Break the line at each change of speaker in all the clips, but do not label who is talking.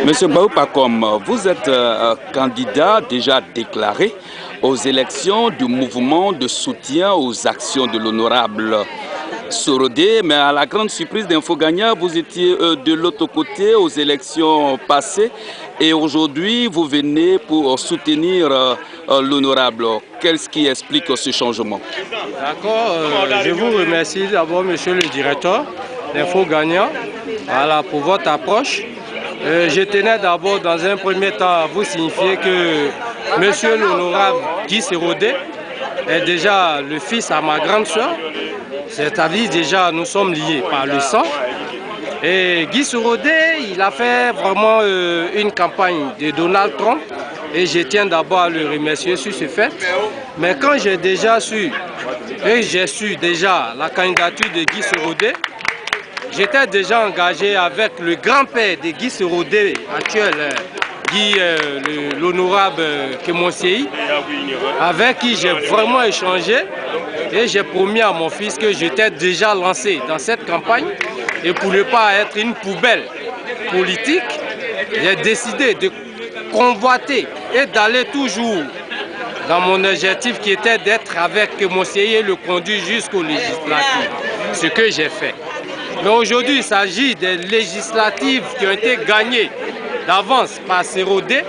Monsieur Baoupakom, vous êtes candidat déjà déclaré aux élections du mouvement de soutien aux actions de l'honorable Sorodé, mais à la grande surprise d'Infogania, vous étiez de l'autre côté aux élections passées et aujourd'hui vous venez pour soutenir l'honorable. Qu'est-ce qui explique ce changement?
D'accord, je vous remercie d'abord, monsieur le directeur d'Infogania, voilà, pour votre approche. Je tenais d'abord dans un premier temps à vous signifier que monsieur l'honorable Guy Sorodé est déjà le fils à ma grande soeur. C'est-à-dire déjà nous sommes liés par le sang. Et Guy Sorodé, il a fait vraiment une campagne de Donald Trump et je tiens d'abord à le remercier sur ce fait. Mais quand j'ai déjà su déjà la candidature de Guy Sorodé, j'étais déjà engagé avec le grand-père de Guy Sorodé actuel, l'honorable Kemonséi, avec qui j'ai vraiment échangé et j'ai promis à mon fils que j'étais déjà lancé dans cette campagne et pour ne pas être une poubelle politique, j'ai décidé de convoiter et d'aller toujours dans mon objectif qui était d'être avec Kemonséi et le conduire jusqu'aux législatives, ce que j'ai fait. Mais aujourd'hui, il s'agit des législatives qui ont été gagnées d'avance par Sorodé,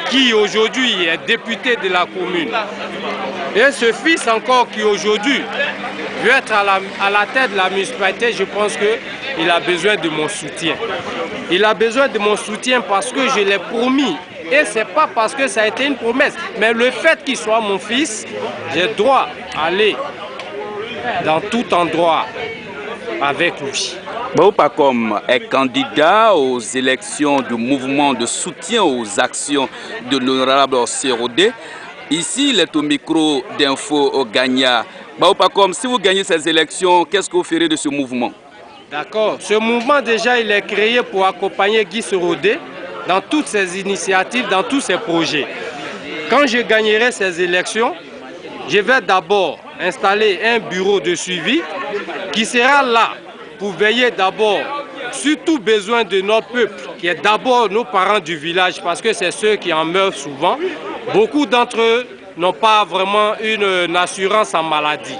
qui aujourd'hui est député de la commune. Et ce fils encore qui aujourd'hui veut être à la tête de la municipalité, je pense qu'il a besoin de mon soutien. Il a besoin de mon soutien parce que je l'ai promis. Et ce n'est pas parce que ça a été une promesse, mais le fait qu'il soit mon fils, j'ai droit d'aller dans tout endroit avec lui.
Baoupakom est candidat aux élections du mouvement de soutien aux actions de l'honorable Sorodé. Ici, il est au micro d'Infogania. Baoupakom, si vous gagnez ces élections, qu'est-ce que vous ferez de ce mouvement?
D'accord. Ce mouvement, déjà, il est créé pour accompagner Guy Sorodé dans toutes ses initiatives, dans tous ses projets. Quand je gagnerai ces élections, je vais d'abord installer un bureau de suivi qui sera là pour veiller d'abord sur tout besoin de notre peuple, qui est d'abord nos parents du village, parce que c'est ceux qui en meurent souvent. Beaucoup d'entre eux n'ont pas vraiment une assurance en maladie.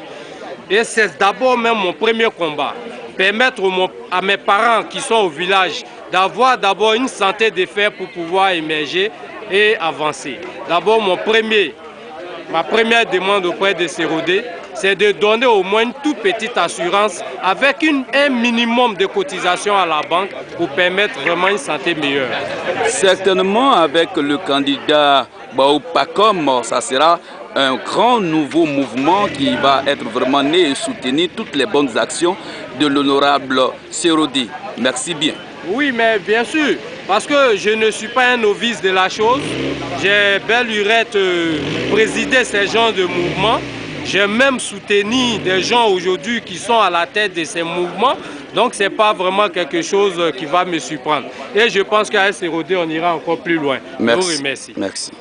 Et c'est d'abord même mon premier combat, permettre à mes parents qui sont au village d'avoir d'abord une santé de fer pour pouvoir émerger et avancer. D'abord, ma première demande auprès de Sorodé, c'est de donner au moins une toute petite assurance avec un minimum de cotisation à la banque pour permettre vraiment une santé meilleure.
Certainement, avec le candidat Baoupakom, ça sera un grand nouveau mouvement qui va être vraiment né et soutenir toutes les bonnes actions de l'honorable Sorodé. Merci bien.
Oui, mais bien sûr, parce que je ne suis pas un novice de la chose. J'ai belle lurette présidé ces genres de mouvements. J'ai même soutenu des gens aujourd'hui qui sont à la tête de ces mouvements. Donc, ce n'est pas vraiment quelque chose qui va me surprendre. Et je pense qu'à Sorodé, on ira encore plus loin.
Merci.
Je vous remercie.
Merci.